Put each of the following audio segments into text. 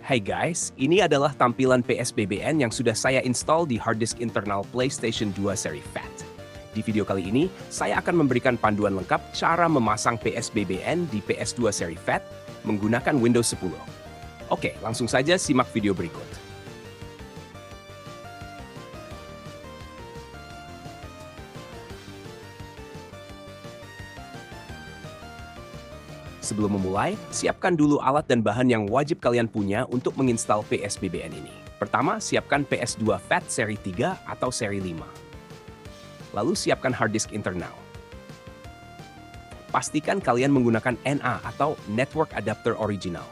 Hai guys, ini adalah tampilan PSBBN yang sudah saya install di hard disk internal PlayStation 2 seri FAT. Di video kali ini, saya akan memberikan panduan lengkap cara memasang PSBBN di PS2 seri FAT menggunakan Windows 10. Oke, langsung saja simak video berikut. Sebelum memulai, siapkan dulu alat dan bahan yang wajib kalian punya untuk menginstal PSBBN ini. Pertama, siapkan PS2 FAT seri 3 atau seri 5. Lalu siapkan hard disk internal. Pastikan kalian menggunakan NA atau Network Adapter Original.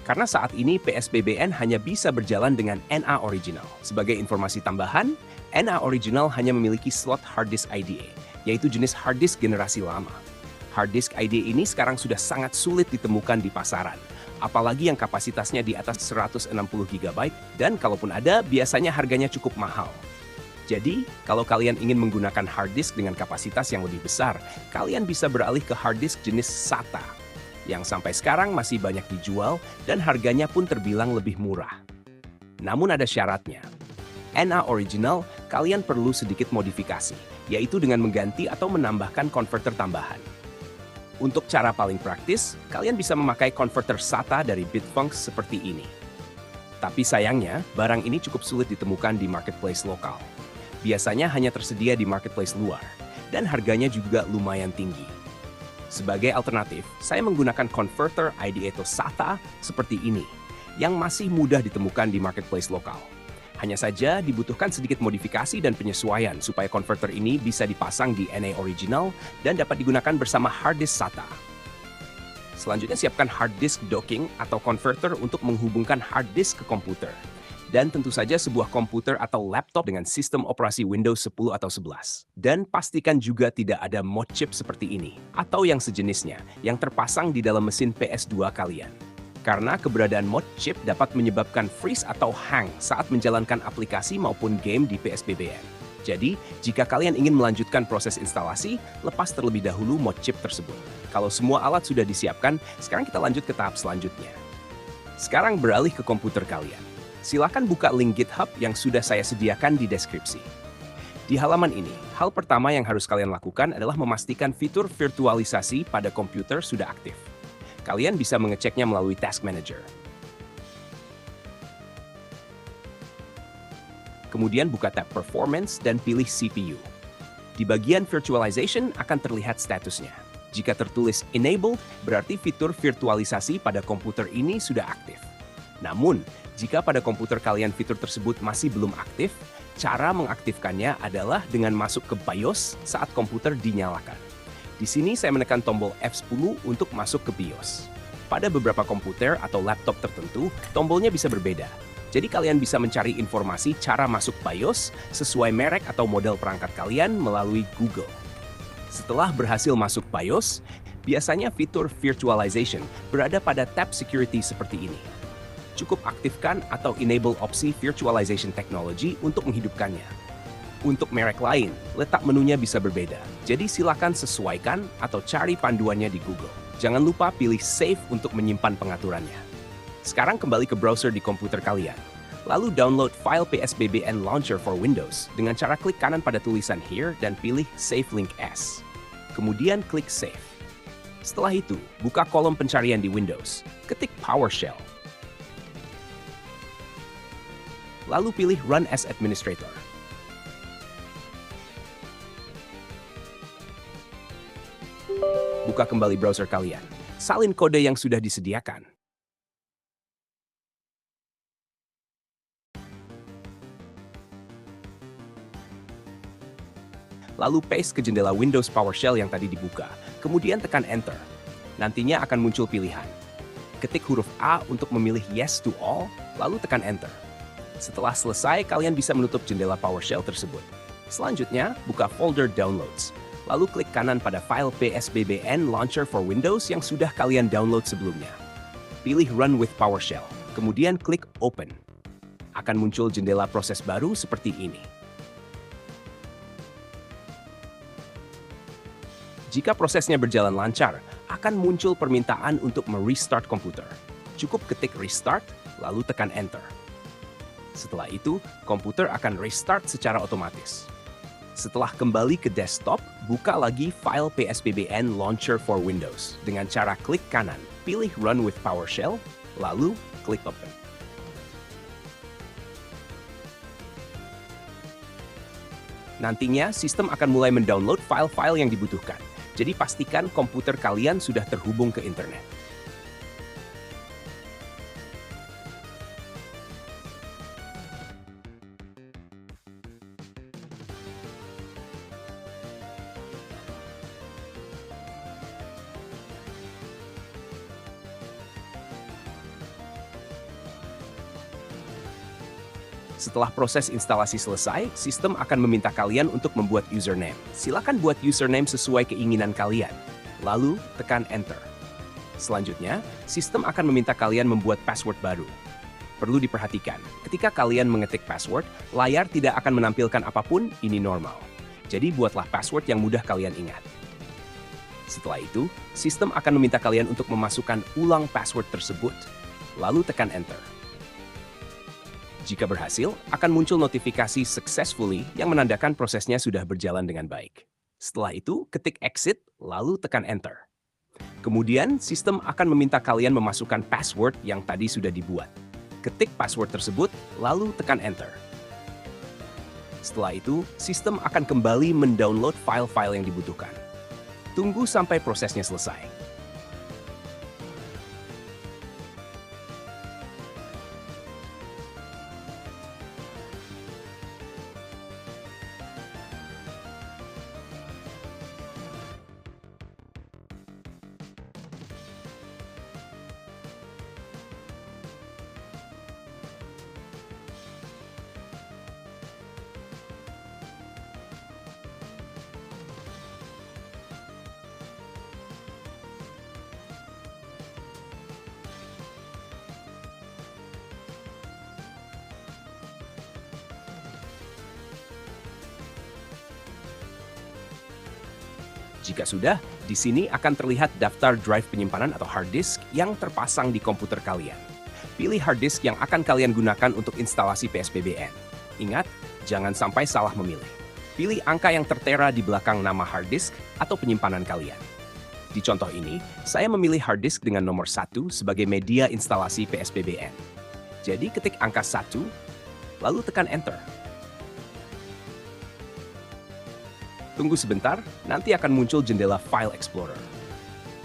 Karena saat ini PSBBN hanya bisa berjalan dengan NA Original. Sebagai informasi tambahan, NA Original hanya memiliki slot hard disk IDA, yaitu jenis hard disk generasi lama. Hard disk IDE ini sekarang sudah sangat sulit ditemukan di pasaran, apalagi yang kapasitasnya di atas 160 GB, dan kalaupun ada, biasanya harganya cukup mahal. Jadi, kalau kalian ingin menggunakan hard disk dengan kapasitas yang lebih besar, kalian bisa beralih ke hard disk jenis SATA, yang sampai sekarang masih banyak dijual dan harganya pun terbilang lebih murah. Namun ada syaratnya. NA Original, kalian perlu sedikit modifikasi, yaitu dengan mengganti atau menambahkan konverter tambahan. Untuk cara paling praktis, kalian bisa memakai konverter SATA dari Bitfunks seperti ini. Tapi sayangnya, barang ini cukup sulit ditemukan di marketplace lokal. Biasanya hanya tersedia di marketplace luar, dan harganya juga lumayan tinggi. Sebagai alternatif, saya menggunakan konverter IDE atau SATA seperti ini, yang masih mudah ditemukan di marketplace lokal. Hanya saja dibutuhkan sedikit modifikasi dan penyesuaian supaya konverter ini bisa dipasang di NA Original dan dapat digunakan bersama hard disk SATA. Selanjutnya siapkan hard disk docking atau converter untuk menghubungkan hard disk ke komputer. Dan tentu saja sebuah komputer atau laptop dengan sistem operasi Windows 10 atau 11. Dan pastikan juga tidak ada mod chip seperti ini atau yang sejenisnya yang terpasang di dalam mesin PS2 kalian. Karena keberadaan mod chip dapat menyebabkan freeze atau hang saat menjalankan aplikasi maupun game di PSBBN. Jadi, jika kalian ingin melanjutkan proses instalasi, lepas terlebih dahulu mod chip tersebut. Kalau semua alat sudah disiapkan, sekarang kita lanjut ke tahap selanjutnya. Sekarang beralih ke komputer kalian. Silakan buka link GitHub yang sudah saya sediakan di deskripsi. Di halaman ini, hal pertama yang harus kalian lakukan adalah memastikan fitur virtualisasi pada komputer sudah aktif. Kalian bisa mengeceknya melalui Task Manager. Kemudian buka tab Performance dan pilih CPU. Di bagian Virtualization akan terlihat statusnya. Jika tertulis Enabled, berarti fitur virtualisasi pada komputer ini sudah aktif. Namun, jika pada komputer kalian fitur tersebut masih belum aktif, cara mengaktifkannya adalah dengan masuk ke BIOS saat komputer dinyalakan. Di sini saya menekan tombol F10 untuk masuk ke BIOS. Pada beberapa komputer atau laptop tertentu, tombolnya bisa berbeda. Jadi kalian bisa mencari informasi cara masuk BIOS sesuai merek atau model perangkat kalian melalui Google. Setelah berhasil masuk BIOS, biasanya fitur virtualization berada pada tab security seperti ini. Cukup aktifkan atau enable opsi virtualization technology untuk menghidupkannya. Untuk merek lain, letak menunya bisa berbeda. Jadi silakan sesuaikan atau cari panduannya di Google. Jangan lupa pilih Save untuk menyimpan pengaturannya. Sekarang kembali ke browser di komputer kalian. Lalu download file PSBBN Launcher for Windows dengan cara klik kanan pada tulisan Here dan pilih Save Link S. Kemudian klik Save. Setelah itu, buka kolom pencarian di Windows. Ketik PowerShell. Lalu pilih Run as Administrator. Buka kembali browser kalian. Salin kode yang sudah disediakan. Lalu paste ke jendela Windows PowerShell yang tadi dibuka. Kemudian tekan Enter. Nantinya akan muncul pilihan. Ketik huruf A untuk memilih Yes to All, lalu tekan Enter. Setelah selesai, kalian bisa menutup jendela PowerShell tersebut. Selanjutnya, buka folder Downloads. Lalu klik kanan pada file PSBBN Launcher for Windows yang sudah kalian download sebelumnya. Pilih Run with PowerShell, kemudian klik Open. Akan muncul jendela proses baru seperti ini. Jika prosesnya berjalan lancar, akan muncul permintaan untuk merestart komputer. Cukup ketik Restart, lalu tekan Enter. Setelah itu, komputer akan restart secara otomatis. Setelah kembali ke desktop, buka lagi file PSBBN Launcher for Windows dengan cara klik kanan, pilih Run with PowerShell, lalu klik Open. Nantinya, sistem akan mulai mendownload file-file yang dibutuhkan. Jadi pastikan komputer kalian sudah terhubung ke internet. Setelah proses instalasi selesai, sistem akan meminta kalian untuk membuat username. Silakan buat username sesuai keinginan kalian. Lalu, tekan Enter. Selanjutnya, sistem akan meminta kalian membuat password baru. Perlu diperhatikan, ketika kalian mengetik password, layar tidak akan menampilkan apapun, ini normal. Jadi buatlah password yang mudah kalian ingat. Setelah itu, sistem akan meminta kalian untuk memasukkan ulang password tersebut. Lalu tekan Enter. Jika berhasil, akan muncul notifikasi successfully yang menandakan prosesnya sudah berjalan dengan baik. Setelah itu, ketik exit, lalu tekan enter. Kemudian, sistem akan meminta kalian memasukkan password yang tadi sudah dibuat. Ketik password tersebut, lalu tekan enter. Setelah itu, sistem akan kembali mendownload file-file yang dibutuhkan. Tunggu sampai prosesnya selesai. Jika sudah, di sini akan terlihat daftar drive penyimpanan atau hard disk yang terpasang di komputer kalian. Pilih hard disk yang akan kalian gunakan untuk instalasi PSBBN. Ingat, jangan sampai salah memilih. Pilih angka yang tertera di belakang nama hard disk atau penyimpanan kalian. Di contoh ini, saya memilih hard disk dengan nomor 1 sebagai media instalasi PSBBN. Jadi ketik angka 1, lalu tekan Enter. Tunggu sebentar, nanti akan muncul jendela File Explorer.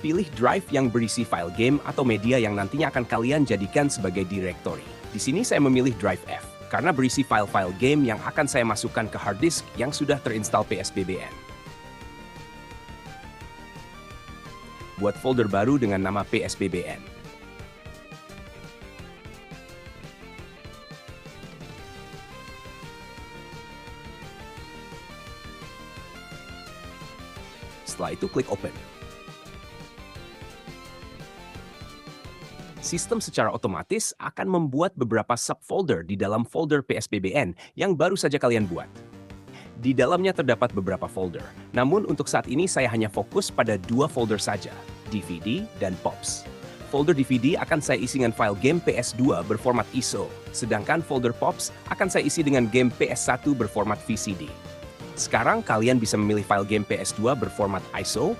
Pilih drive yang berisi file game atau media yang nantinya akan kalian jadikan sebagai directory. Di sini saya memilih drive F, karena berisi file-file game yang akan saya masukkan ke hard disk yang sudah terinstall PSBBN. Buat folder baru dengan nama PSBBN. Setelah itu klik Open. Sistem secara otomatis akan membuat beberapa subfolder di dalam folder PSBBN yang baru saja kalian buat. Di dalamnya terdapat beberapa folder, namun untuk saat ini saya hanya fokus pada 2 folder saja, DVD dan POPs. Folder DVD akan saya isi dengan file game PS2 berformat ISO, sedangkan folder POPs akan saya isi dengan game PS1 berformat VCD. Sekarang kalian bisa memilih file game PS2 berformat ISO,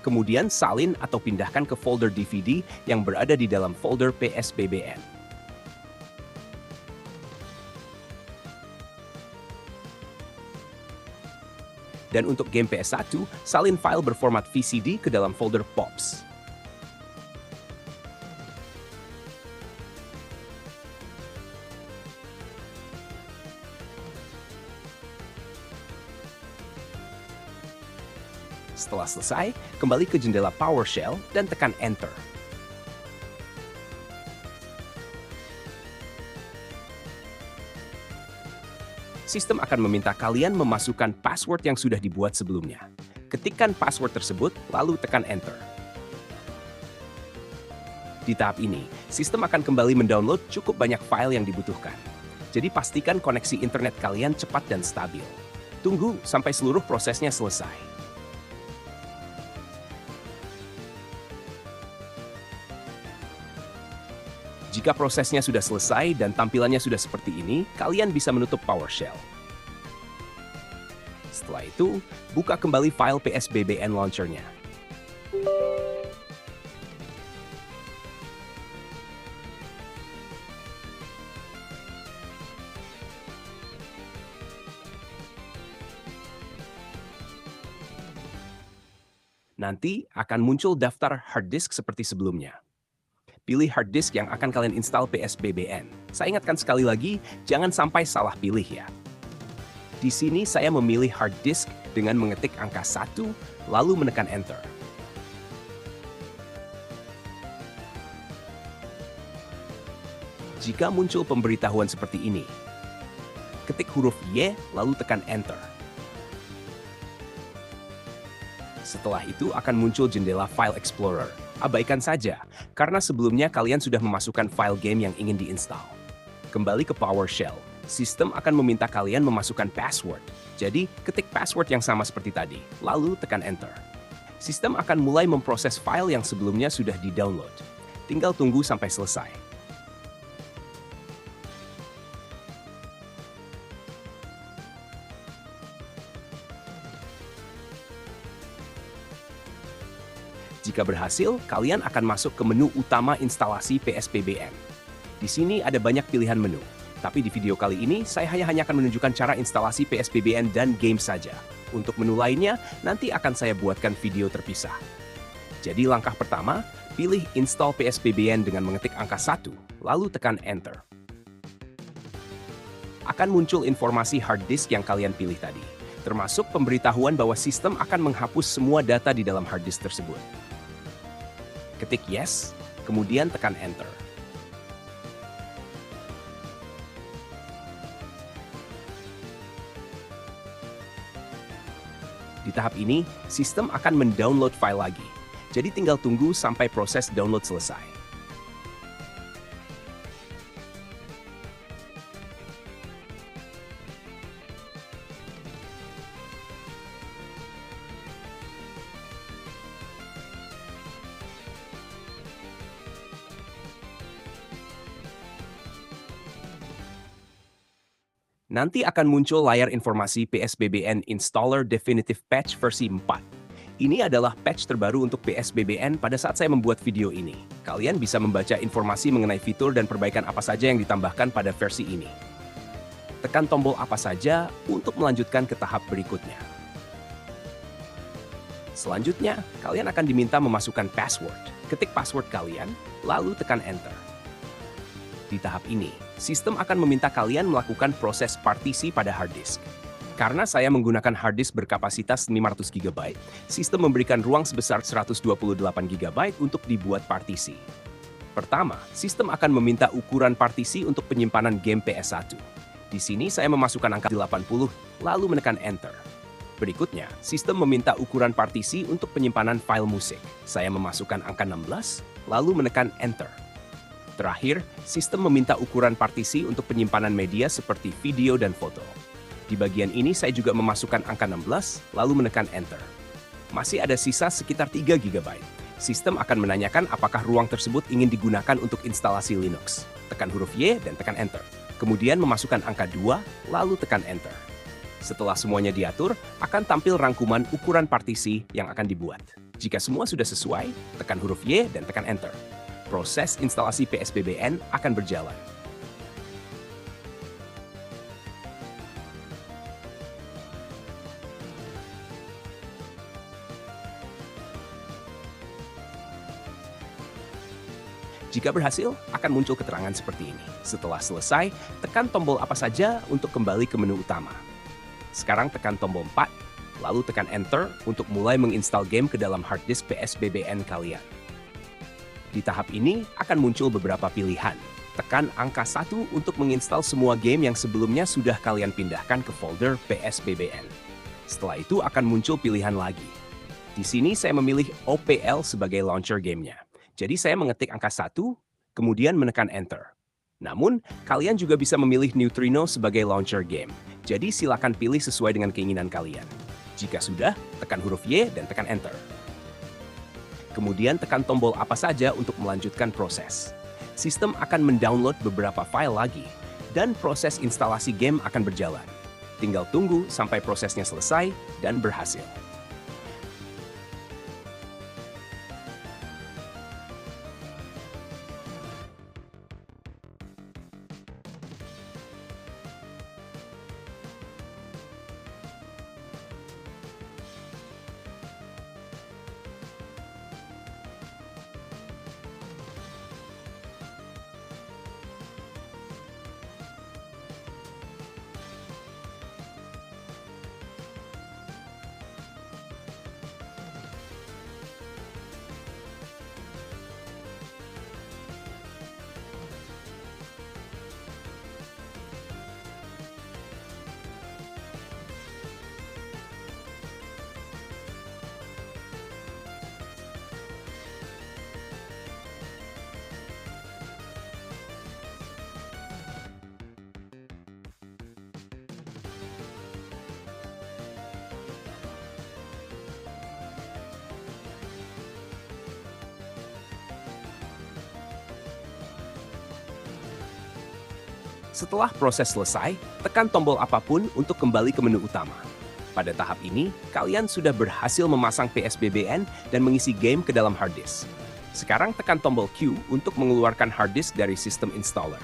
kemudian salin atau pindahkan ke folder DVD yang berada di dalam folder PSBBN. Dan untuk game PS1, salin file berformat VCD ke dalam folder POPs. Setelah selesai, kembali ke jendela PowerShell dan tekan Enter. Sistem akan meminta kalian memasukkan password yang sudah dibuat sebelumnya. Ketikkan password tersebut, lalu tekan Enter. Di tahap ini, sistem akan kembali mendownload cukup banyak file yang dibutuhkan. Jadi pastikan koneksi internet kalian cepat dan stabil. Tunggu sampai seluruh prosesnya selesai. Jika prosesnya sudah selesai dan tampilannya sudah seperti ini, kalian bisa menutup PowerShell. Setelah itu, buka kembali file PSBBN Launcher-nya. Nanti akan muncul daftar hard disk seperti sebelumnya. Pilih hard disk yang akan kalian install PSBBN. Saya ingatkan sekali lagi, jangan sampai salah pilih ya. Di sini saya memilih hard disk dengan mengetik angka 1, lalu menekan Enter. Jika muncul pemberitahuan seperti ini, ketik huruf Y, lalu tekan Enter. Setelah itu akan muncul jendela File Explorer. Abaikan saja, karena sebelumnya kalian sudah memasukkan file game yang ingin diinstal. Kembali ke PowerShell. Sistem akan meminta kalian memasukkan password. Jadi, ketik password yang sama seperti tadi, lalu tekan Enter. Sistem akan mulai memproses file yang sebelumnya sudah di-download. Tinggal tunggu sampai selesai. Jika berhasil, kalian akan masuk ke menu utama instalasi PSBBN. Di sini ada banyak pilihan menu, tapi di video kali ini saya hanya akan menunjukkan cara instalasi PSBBN dan game saja. Untuk menu lainnya, nanti akan saya buatkan video terpisah. Jadi langkah pertama, pilih install PSBBN dengan mengetik angka 1, lalu tekan Enter. Akan muncul informasi hard disk yang kalian pilih tadi, termasuk pemberitahuan bahwa sistem akan menghapus semua data di dalam hard disk tersebut. Ketik Yes, kemudian tekan Enter. Di tahap ini, sistem akan mendownload file lagi. Jadi tinggal tunggu sampai proses download selesai. Nanti akan muncul layar informasi PSBBN Installer Definitive Patch versi 4. Ini adalah patch terbaru untuk PSBBN pada saat saya membuat video ini. Kalian bisa membaca informasi mengenai fitur dan perbaikan apa saja yang ditambahkan pada versi ini. Tekan tombol apa saja untuk melanjutkan ke tahap berikutnya. Selanjutnya, kalian akan diminta memasukkan password. Ketik password kalian, lalu tekan Enter. Di tahap ini, sistem akan meminta kalian melakukan proses partisi pada hard disk. Karena saya menggunakan hard disk berkapasitas 500 GB, sistem memberikan ruang sebesar 128 GB untuk dibuat partisi. Pertama, sistem akan meminta ukuran partisi untuk penyimpanan game PS1. Di sini saya memasukkan angka 80, lalu menekan Enter. Berikutnya, sistem meminta ukuran partisi untuk penyimpanan file musik. Saya memasukkan angka 16, lalu menekan Enter. Terakhir, sistem meminta ukuran partisi untuk penyimpanan media seperti video dan foto. Di bagian ini saya juga memasukkan angka 16, lalu menekan Enter. Masih ada sisa sekitar 3 GB. Sistem akan menanyakan apakah ruang tersebut ingin digunakan untuk instalasi Linux. Tekan huruf Y dan tekan Enter. Kemudian memasukkan angka 2, lalu tekan Enter. Setelah semuanya diatur, akan tampil rangkuman ukuran partisi yang akan dibuat. Jika semua sudah sesuai, tekan huruf Y dan tekan Enter. Proses instalasi PSBBN akan berjalan. Jika berhasil, akan muncul keterangan seperti ini. Setelah selesai, tekan tombol apa saja untuk kembali ke menu utama. Sekarang tekan tombol 4, lalu tekan Enter untuk mulai menginstal game ke dalam hard disk PSBBN kalian. Di tahap ini akan muncul beberapa pilihan. Tekan angka 1 untuk menginstal semua game yang sebelumnya sudah kalian pindahkan ke folder PSBBN. Setelah itu akan muncul pilihan lagi. Di sini saya memilih OPL sebagai launcher gamenya. Jadi saya mengetik angka 1, kemudian menekan Enter. Namun, kalian juga bisa memilih Neutrino sebagai launcher game. Jadi silakan pilih sesuai dengan keinginan kalian. Jika sudah, tekan huruf Y dan tekan Enter. Kemudian tekan tombol apa saja untuk melanjutkan proses. Sistem akan mendownload beberapa file lagi, dan proses instalasi game akan berjalan. Tinggal tunggu sampai prosesnya selesai dan berhasil. Setelah proses selesai, tekan tombol apapun untuk kembali ke menu utama. Pada tahap ini, kalian sudah berhasil memasang PSBBN dan mengisi game ke dalam hard disk. Sekarang tekan tombol Q untuk mengeluarkan hard disk dari sistem installer.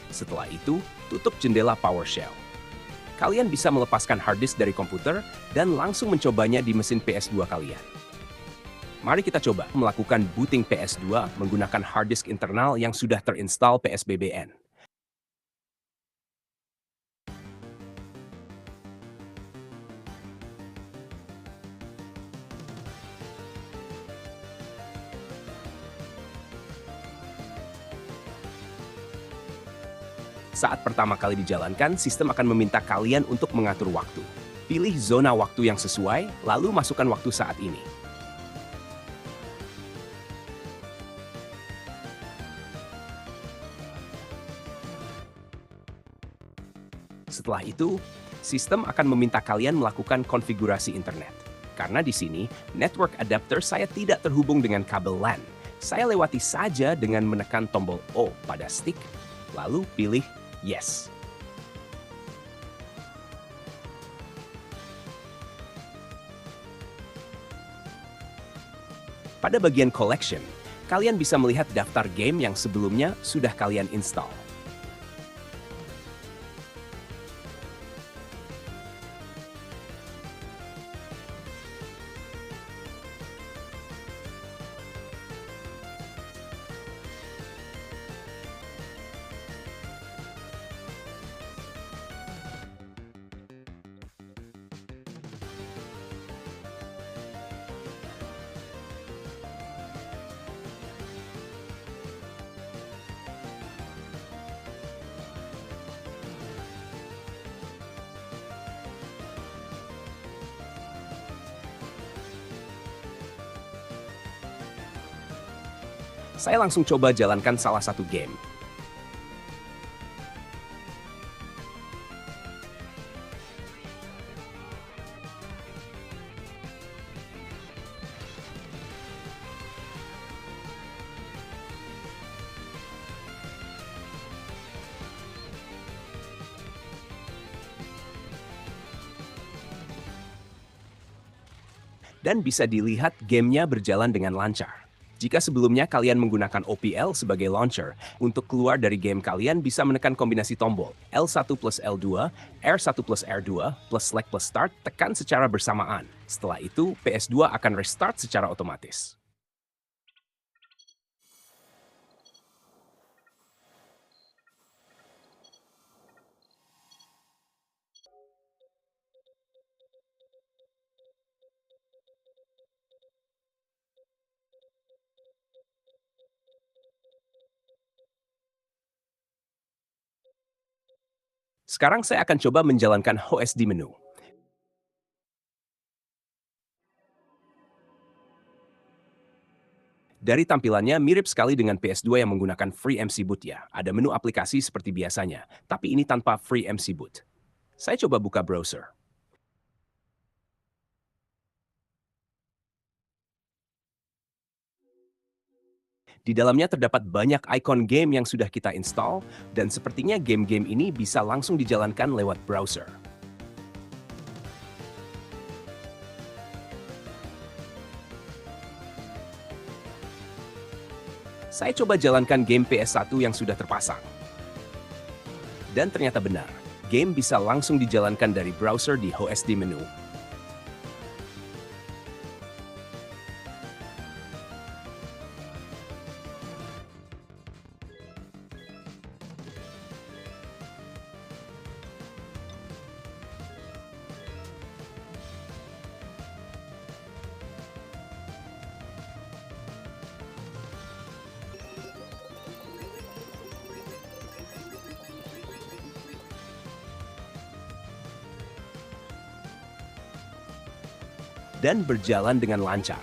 Setelah itu, tutup jendela PowerShell. Kalian bisa melepaskan hard disk dari komputer dan langsung mencobanya di mesin PS2 kalian. Mari kita coba melakukan booting PS2 menggunakan hard disk internal yang sudah terinstall PSBBN. Saat pertama kali dijalankan, sistem akan meminta kalian untuk mengatur waktu. Pilih zona waktu yang sesuai, lalu masukkan waktu saat ini. Setelah itu, sistem akan meminta kalian melakukan konfigurasi internet. Karena di sini, network adapter saya tidak terhubung dengan kabel LAN. Saya lewati saja dengan menekan tombol O pada stick, lalu pilih Yes. Pada bagian Collection, kalian bisa melihat daftar game yang sebelumnya sudah kalian install. Saya langsung coba jalankan salah satu game. Dan bisa dilihat gamenya berjalan dengan lancar. Jika sebelumnya kalian menggunakan OPL sebagai launcher, untuk keluar dari game kalian bisa menekan kombinasi tombol L1 plus L2, R1 plus R2, plus select plus start, tekan secara bersamaan. Setelah itu, PS2 akan restart secara otomatis. Sekarang saya akan coba menjalankan HOS di menu. Dari tampilannya mirip sekali dengan PS2 yang menggunakan FreeMC Boot ya. Ada menu aplikasi seperti biasanya, tapi ini tanpa FreeMC Boot. Saya coba buka browser. Di dalamnya terdapat banyak ikon game yang sudah kita install, dan sepertinya game-game ini bisa langsung dijalankan lewat browser. Saya coba jalankan game PS1 yang sudah terpasang. Dan ternyata benar, game bisa langsung dijalankan dari browser di HOSD menu. Dan berjalan dengan lancar.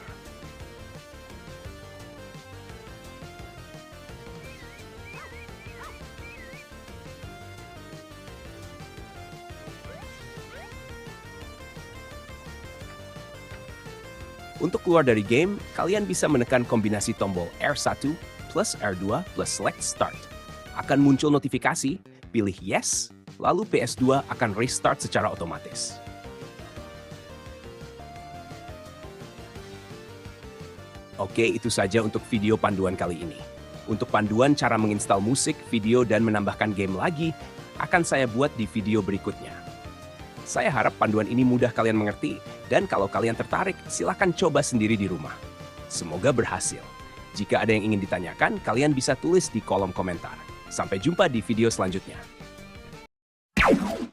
Untuk keluar dari game, kalian bisa menekan kombinasi tombol R1 plus R2 plus Select Start. Akan muncul notifikasi, pilih Yes, lalu PS2 akan restart secara otomatis. Oke, itu saja untuk video panduan kali ini. Untuk panduan cara menginstal musik, video, dan menambahkan game lagi, akan saya buat di video berikutnya. Saya harap panduan ini mudah kalian mengerti, dan kalau kalian tertarik, silahkan coba sendiri di rumah. Semoga berhasil. Jika ada yang ingin ditanyakan, kalian bisa tulis di kolom komentar. Sampai jumpa di video selanjutnya.